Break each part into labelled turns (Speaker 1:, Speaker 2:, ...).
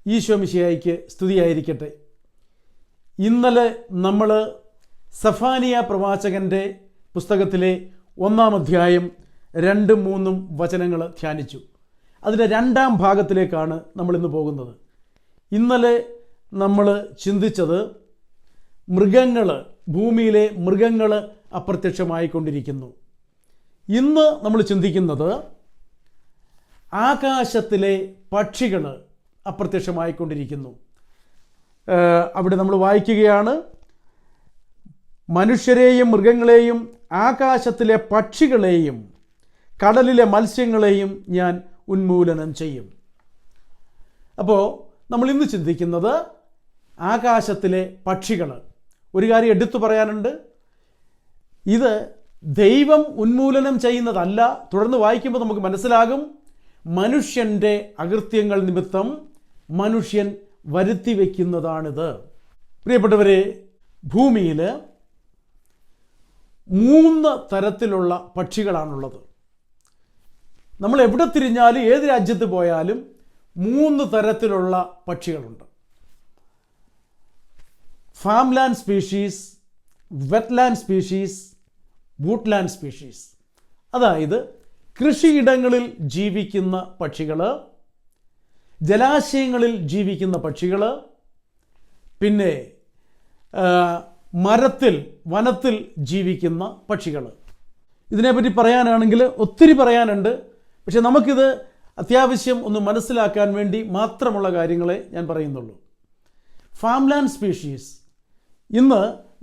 Speaker 1: ഈശോ മിശിഹായ്ക്ക് സ്തുതിയായിരിക്കട്ടെ. ഇന്നലെ നമ്മൾ സഫാനിയ പ്രവാചകൻ്റെ പുസ്തകത്തിലെ 1-ാം അധ്യായം 2-3 വചനങ്ങൾ ധ്യാനിച്ചു. അതിൻ്റെ 2-ാം ഭാഗത്തിലേക്കാണ് നമ്മളിന്ന് പോകുന്നത്. ഇന്നലെ നമ്മൾ ചിന്തിച്ചത് ഭൂമിയിലെ മൃഗങ്ങൾ അപ്രത്യക്ഷമായിക്കൊണ്ടിരിക്കുന്നു. ഇന്ന് നമ്മൾ ചിന്തിക്കുന്നത് ആകാശത്തിലെ പക്ഷികൾ അപ്രത്യക്ഷമായിക്കൊണ്ടിരിക്കുന്നു. അവിടെ നമ്മൾ വായിക്കുകയാണ്, മനുഷ്യരെയും മൃഗങ്ങളെയും ആകാശത്തിലെ പക്ഷികളെയും കടലിലെ മത്സ്യങ്ങളെയും ഞാൻ ഉന്മൂലനം ചെയ്യും. അപ്പോൾ നമ്മൾ ഇന്ന് ചിന്തിക്കുന്നത് ആകാശത്തിലെ പക്ഷികൾ. ഒരു കാര്യം എടുത്തു പറയാനുണ്ട്, ഇത് ദൈവം ഉന്മൂലനം ചെയ്യുന്നതല്ല. തുടർന്ന് വായിക്കുമ്പോൾ നമുക്ക് മനസ്സിലാകും, മനുഷ്യൻ്റെ അകൃത്യങ്ങൾ നിമിത്തം മനുഷ്യൻ വരുത്തി വയ്ക്കുന്നതാണിത്. പ്രിയപ്പെട്ടവരെ, ഭൂമിയിൽ 3 തരത്തിലുള്ള പക്ഷികളാണുള്ളത്. നമ്മൾ എവിടെ തിരിഞ്ഞാലും ഏത് രാജ്യത്ത് പോയാലും 3 തരത്തിലുള്ള പക്ഷികളുണ്ട്. ഫാംലാൻഡ് സ്പീഷീസ്, വെറ്റ്ലാൻഡ് സ്പീഷീസ്, വൂട്ട്ലാൻഡ് സ്പീഷീസ്. അതായത് കൃഷിയിടങ്ങളിൽ ജീവിക്കുന്ന പക്ഷികൾ, ജലാശയങ്ങളിൽ ജീവിക്കുന്ന പക്ഷികൾ, പിന്നെ വനത്തിൽ ജീവിക്കുന്ന പക്ഷികൾ. ഇതിനെപ്പറ്റി പറയാനാണെങ്കിൽ ഒത്തിരി പറയാനുണ്ട്. പക്ഷെ നമുക്കിത് അത്യാവശ്യം ഒന്ന് മനസ്സിലാക്കാൻ വേണ്ടി മാത്രമുള്ള കാര്യങ്ങളെ ഞാൻ പറയുന്നുള്ളൂ. ഫാംലാൻഡ് സ്പീഷീസ്. ഇന്ന്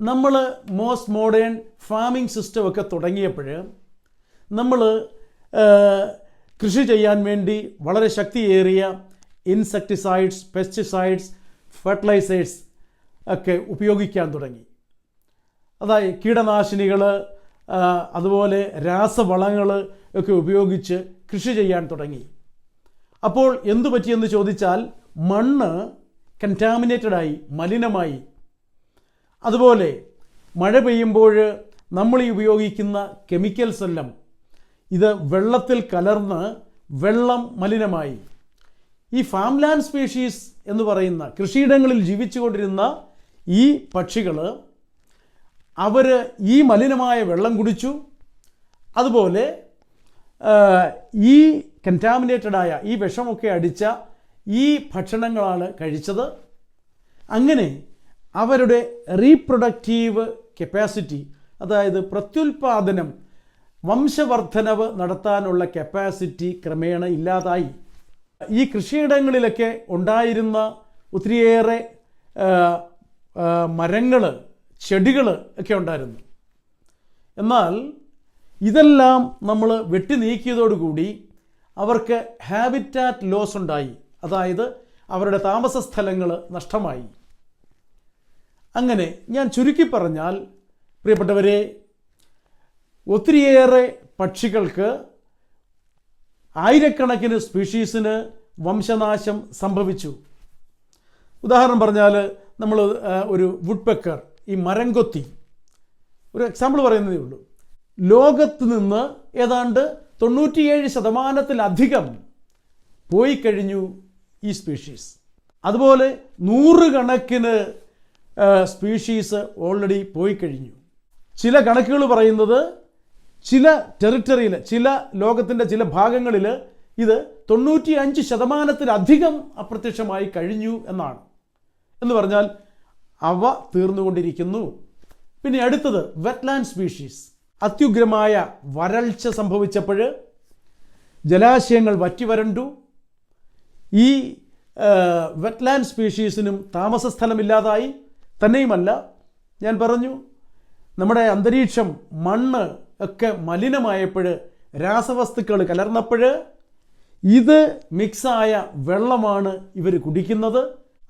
Speaker 1: നമ്മൾ മോസ്റ്റ് മോഡേൺ ഫാമിംഗ് സിസ്റ്റം ഒക്കെ തുടങ്ങിയപ്പോൾ നമ്മൾ കൃഷി ചെയ്യാൻ വേണ്ടി വളരെ ശക്തിയേറിയ ഇൻസെക്ടിസൈഡ്സ്, പെസ്റ്റിസൈഡ്സ്, ഫെർട്ടിലൈസേഴ്സ് ഒക്കെ ഉപയോഗിക്കാൻ തുടങ്ങി. അതായത് കീടനാശിനികൾ, അതുപോലെ രാസവളങ്ങൾ ഒക്കെ ഉപയോഗിച്ച് കൃഷി ചെയ്യാൻ തുടങ്ങി. അപ്പോൾ എന്തു പറ്റിയെന്ന് ചോദിച്ചാൽ, മണ്ണ് കണ്ടാമിനേറ്റഡായി, മലിനമായി. അതുപോലെ മഴ പെയ്യുമ്പോൾ നമ്മൾ ഈ ഉപയോഗിക്കുന്ന കെമിക്കൽസ് എല്ലാം ഇത് വെള്ളത്തിൽ കലർന്ന് വെള്ളം മലിനമായി. ഈ ഫാംലാൻഡ് സ്പീഷീസ് എന്ന് പറയുന്ന കൃഷിയിടങ്ങളിൽ ജീവിച്ചുകൊണ്ടിരുന്ന ഈ പക്ഷികൾ അവർ ഈ മലിനമായ വെള്ളം കുടിച്ചു. അതുപോലെ ഈ കണ്ടാമിനേറ്റഡായ ഈ വിഷമൊക്കെ അടിച്ച ഈ ഭക്ഷണങ്ങളാണ് കഴിച്ചത്. അങ്ങനെ അവരുടെ റീപ്രൊഡക്റ്റീവ് കപ്പാസിറ്റി, അതായത് പ്രത്യുൽപാദനം, വംശവർദ്ധനവ് നടത്താനുള്ള കപ്പാസിറ്റി ക്രമേണ ഇല്ലാതായി. ഈ കൃഷിയിടങ്ങളിലൊക്കെ ഉണ്ടായിരുന്ന ഒത്തിരിയേറെ മരങ്ങൾ, ചെടികൾ ഒക്കെ ഉണ്ടായിരുന്നു. എന്നാൽ ഇതെല്ലാം നമ്മൾ വെട്ടി നീക്കിയതോടുകൂടി അവർക്ക് ഹാബിറ്റാറ്റ് ലോസ് ഉണ്ടായി. അതായത് അവരുടെ താമസ സ്ഥലങ്ങൾ നഷ്ടമായി. അങ്ങനെ ഞാൻ ചുരുക്കി പറഞ്ഞാൽ, പ്രിയപ്പെട്ടവരെ, ഒത്തിരിയേറെ പക്ഷികൾക്ക്, ആയിരക്കണക്കിന് സ്പീഷീസിന് വംശനാശം സംഭവിച്ചു. ഉദാഹരണം പറഞ്ഞാൽ, നമ്മൾ ഒരു വുഡ്പെക്കർ, ഈ മരംകൊത്തി, ഒരു എക്സാമ്പിൾ പറയുന്നതേ ഉള്ളൂ. ലോകത്ത് നിന്ന് ഏതാണ്ട് 97% പോയി കഴിഞ്ഞു ഈ സ്പീഷീസ്. അതുപോലെ 100 കണക്കിന് സ്പീഷീസ് ഓൾറെഡി പോയി കഴിഞ്ഞു. ചില കണക്കുകൾ പറയുന്നത് ചില ടെറിട്ടറിയിൽ, ചില ലോകത്തിൻ്റെ ചില ഭാഗങ്ങളിൽ ഇത് 95% അപ്രത്യക്ഷമായി കഴിഞ്ഞു എന്നാണ്. എന്ന് പറഞ്ഞാൽ അവ തീർന്നുകൊണ്ടിരിക്കുന്നു. പിന്നെ അടുത്തത് വെറ്റ്ലാൻഡ് സ്പീഷീസ്. അത്യുഗ്രമായ വരൾച്ച സംഭവിച്ചപ്പോൾ ജലാശയങ്ങൾ വറ്റിവരണ്ടു. ഈ വെറ്റ്ലാൻഡ് സ്പീഷീസിനും താമസ സ്ഥലമില്ലാതായി. തന്നെയുമല്ല, ഞാൻ പറഞ്ഞു, നമ്മുടെ അന്തരീക്ഷം, മണ്ണ് ഒക്കെ മലിനമായപ്പോൾ, രാസവസ്തുക്കൾ കലർന്നപ്പോൾ ഇത് മിക്സായ വെള്ളമാണ് ഇവർ കുടിക്കുന്നത്.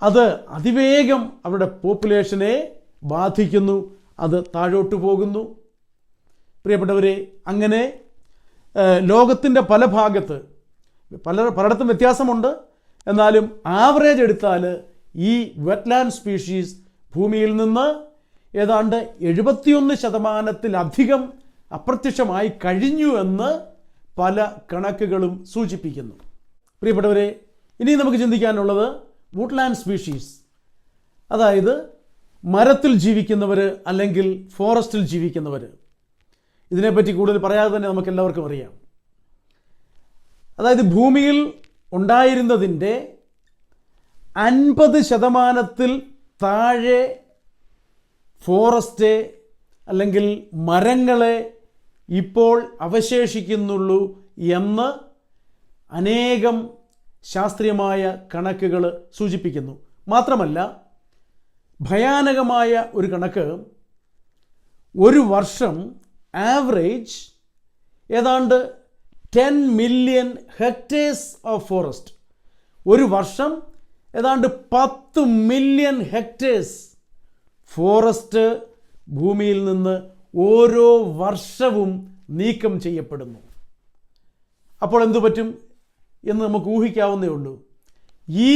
Speaker 1: അത് അതിവേഗം അവരുടെ പോപ്പുലേഷനെ ബാധിക്കുന്നു. അത് താഴോട്ട് പോകുന്നു. പ്രിയപ്പെട്ടവരെ, അങ്ങനെ ലോകത്തിൻ്റെ പല ഭാഗത്ത്, പലയിടത്തും വ്യത്യാസമുണ്ട്. എന്നാലും ആവറേജ് എടുത്താൽ ഈ വെറ്റ്ലാൻഡ് സ്പീഷീസ് ഭൂമിയിൽ നിന്ന് ഏതാണ്ട് 71% അപ്രത്യക്ഷമായി കഴിഞ്ഞു എന്ന് പല കണക്കുകളും സൂചിപ്പിക്കുന്നു. പ്രിയപ്പെട്ടവരെ, ഇനി നമുക്ക് ചിന്തിക്കാനുള്ളത്, വുഡ്ലാൻഡ് സ്പീഷീസ്, അതായത് മരത്തിൽ ജീവിക്കുന്നവർ അല്ലെങ്കിൽ ഫോറസ്റ്റിൽ ജീവിക്കുന്നവർ. ഇതിനെപ്പറ്റി കൂടുതൽ പറയാതെ തന്നെ നമുക്കെല്ലാവർക്കും അറിയാം. ഭൂമിയിൽ ഉണ്ടായിരുന്നതിൻ്റെ 50% താഴെ ഫോറസ്റ്റ് അല്ലെങ്കിൽ മരങ്ങളെ ഇപ്പോൾ അവശേഷിക്കുന്നുള്ളൂ എന്ന് അനേകം ശാസ്ത്രീയമായ കണക്കുകൾ സൂചിപ്പിക്കുന്നു. മാത്രമല്ല, ഭയാനകമായ ഒരു കണക്ക്, ഒരു വർഷം ആവറേജ് ഏതാണ്ട് 10 മില്യൺ ഹെക്ടേഴ്സ് ഓഫ് ഫോറസ്റ്റ്, ഒരു വർഷം ഏതാണ്ട് 10 മില്യൺ ഹെക്ടേഴ്സ് ഫോറസ്റ്റ് ഭൂമിയിൽ നിന്ന് ഓരോ വർഷവും നീക്കം ചെയ്യപ്പെടുന്നു. അപ്പോൾ എന്തു പറ്റും എന്ന് നമുക്ക് ഊഹിക്കാവുന്നേ ഉള്ളൂ. ഈ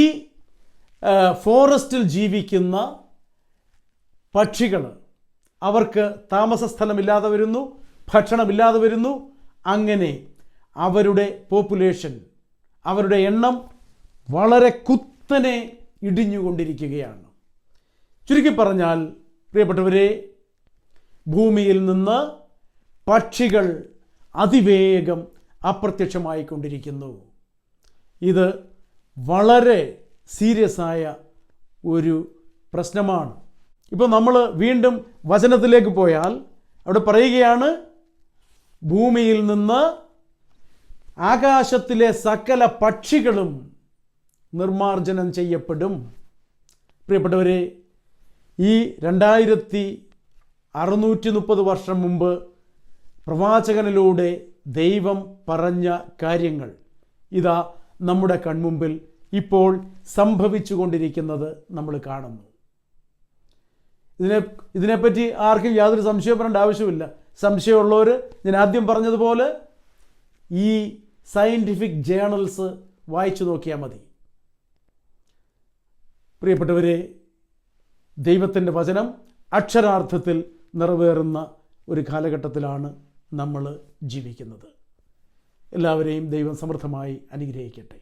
Speaker 1: ഫോറസ്റ്റിൽ ജീവിക്കുന്ന പക്ഷികൾ, അവർക്ക് താമസ സ്ഥലമില്ലാതെ വരുന്നു, ഭക്ഷണമില്ലാതെ വരുന്നു. അങ്ങനെ അവരുടെ പോപ്പുലേഷൻ, അവരുടെ എണ്ണം വളരെ കുത്തനെ ഇടിഞ്ഞുകൊണ്ടിരിക്കുകയാണ്. ചുരുക്കി പറഞ്ഞാൽ പ്രിയപ്പെട്ടവരെ, ഭൂമിയിൽ നിന്ന് പക്ഷികൾ അതിവേഗം അപ്രത്യക്ഷമായിക്കൊണ്ടിരിക്കുന്നു. ഇത് വളരെ സീരിയസ് ആയ ഒരു പ്രശ്നമാണ്. ഇപ്പോൾ നമ്മൾ വീണ്ടും വചനത്തിലേക്ക് പോയാൽ അവിടെ പറയുകയാണ്, ഭൂമിയിൽ നിന്ന് ആകാശത്തിലെ സകല പക്ഷികളും നിർമാർജനം ചെയ്യപ്പെടും. പ്രിയപ്പെട്ടവരെ, ഈ 2630 വർഷം മുമ്പ് പ്രവാചകനിലൂടെ ദൈവം പറഞ്ഞ കാര്യങ്ങൾ ഇതാ നമ്മുടെ കൺമുമ്പിൽ ഇപ്പോൾ സംഭവിച്ചു കൊണ്ടിരിക്കുന്നത് നമ്മൾ കാണുന്നു. ഇതിനെപ്പറ്റി ആർക്കും യാതൊരു സംശയം പറയേണ്ട ആവശ്യമില്ല. സംശയമുള്ളവർ ഞാൻ ആദ്യം പറഞ്ഞതുപോലെ ഈ സയൻറ്റിഫിക് ജേണൽസ് വായിച്ചു നോക്കിയാൽ മതി. പ്രിയപ്പെട്ടവരെ, ദൈവത്തിൻ്റെ വചനം അക്ഷരാർത്ഥത്തിൽ നിറവേറുന്ന ഒരു കാലഘട്ടത്തിലാണ് നമ്മൾ ജീവിക്കുന്നത്. എല്ലാവരെയും ദൈവം സമൃദ്ധമായി അനുഗ്രഹിക്കട്ടെ.